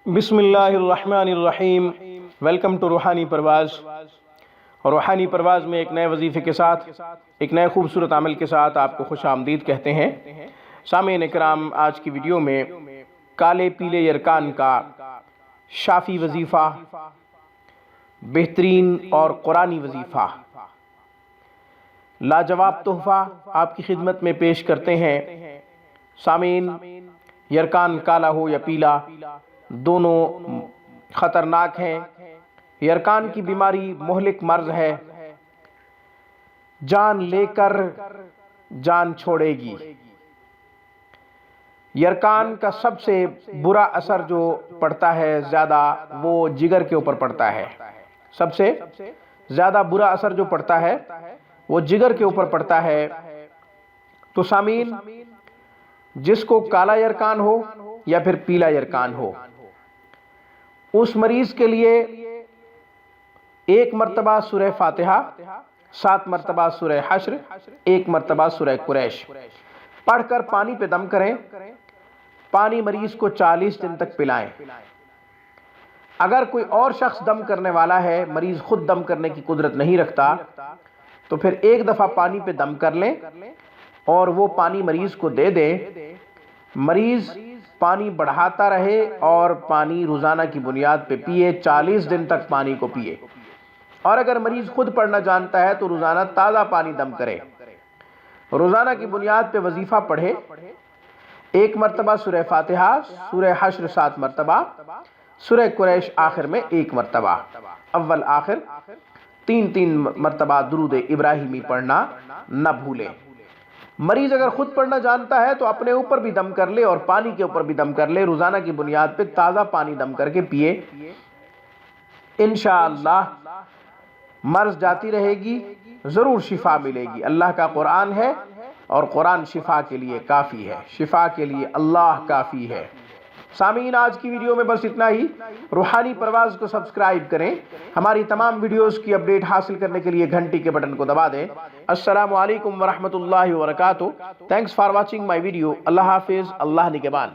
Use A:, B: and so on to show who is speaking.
A: بسم اللہ الرحمن الرحیم۔ ویلکم ٹو روحانی پرواز۔ اور روحانی پرواز میں ایک نئے وظیفے کے ساتھ، ایک نئے خوبصورت عمل کے ساتھ آپ کو خوش آمدید کہتے ہیں۔ سامعین اکرام، آج کی ویڈیو میں کالے پیلے یرکان کا شافی وظیفہ، بہترین اور قرآنی وظیفہ، لاجواب تحفہ آپ کی خدمت میں پیش کرتے ہیں۔ سامعین، یرکان کالا ہو یا پیلا، دونوں خطرناک ہیں۔ یرکان کی بیماری مہلک مرض ہے، جان لے کر جان چھوڑے گی۔ یرکان کا سب سے برا اثر جو پڑتا ہے زیادہ، وہ جگر کے اوپر پڑتا ہے۔ سب سے زیادہ برا اثر جو پڑتا ہے وہ جگر کے اوپر پڑتا ہے۔ تو سامعین، جس کو کالا یرکان ہو یا پھر پیلا یرکان ہو، اس مریض کے لیے 1 مرتبہ سورہ فاتحہ، 7 مرتبہ سورہ حشر، 1 مرتبہ سورہ قریش پڑھ کر پانی پہ دم کریں۔ پانی مریض کو 40 دن تک پلائیں۔ اگر کوئی اور شخص دم کرنے والا ہے، مریض خود دم کرنے کی قدرت نہیں رکھتا، تو پھر 1 دفعہ پانی پہ دم کر لیں اور وہ پانی مریض کو دے دیں۔ مریض پانی بڑھاتا رہے اور پانی روزانہ کی بنیاد پہ پیے، 40 دن تک پانی کو پیے۔ اور اگر مریض خود پڑھنا جانتا ہے تو روزانہ تازہ پانی دم کرے، روزانہ کی بنیاد پہ وظیفہ پڑھے۔ 1 مرتبہ سورہ فاتحہ، سورہ حشر 7 مرتبہ، سورہ قریش آخر میں 1 مرتبہ، اول آخر 3 مرتبہ درود ابراہیمی پڑھنا نہ بھولیں۔ مریض اگر خود پڑھنا جانتا ہے تو اپنے اوپر بھی دم کر لے اور پانی کے اوپر بھی دم کر لے، روزانہ کی بنیاد پہ تازہ پانی دم کر کے پیے۔ انشاءاللہ مرض جاتی رہے گی، ضرور شفا ملے گی۔ اللہ کا قرآن ہے اور قرآن شفا کے لیے کافی ہے، شفا کے لیے اللہ کافی ہے۔ سامعین، آج کی ویڈیو میں بس اتنا ہی۔ روحانی پرواز کو سبسکرائب کریں۔ ہماری تمام ویڈیوز کی اپڈیٹ حاصل کرنے کے لیے گھنٹی کے بٹن کو دبا دیں۔ السلام علیکم ورحمۃ اللہ وبرکاتہ۔ Thanks for watching my video. اللہ حافظ، اللہ نگہبان۔